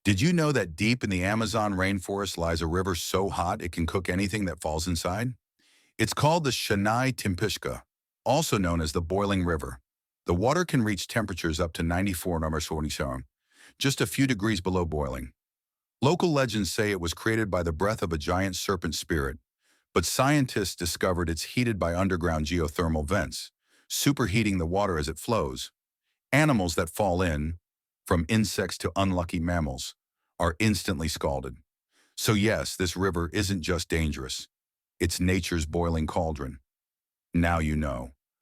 Did you know that deep in the Amazon rainforest lies a river so hot it can cook anything that falls inside? It's called the Chennai Timpishka, also known as the Boiling River. The water can reach temperatures up to 94 Narsorinisharam, just a few degrees below boiling. Local legends say it was created by the breath of a giant serpent spirit, but scientists discovered it's heated by underground geothermal vents, superheating the water as it flows. Animals that fall in, from insects to unlucky mammals, are instantly scalded. So yes, this river isn't just dangerous. It's nature's boiling cauldron. Now you know.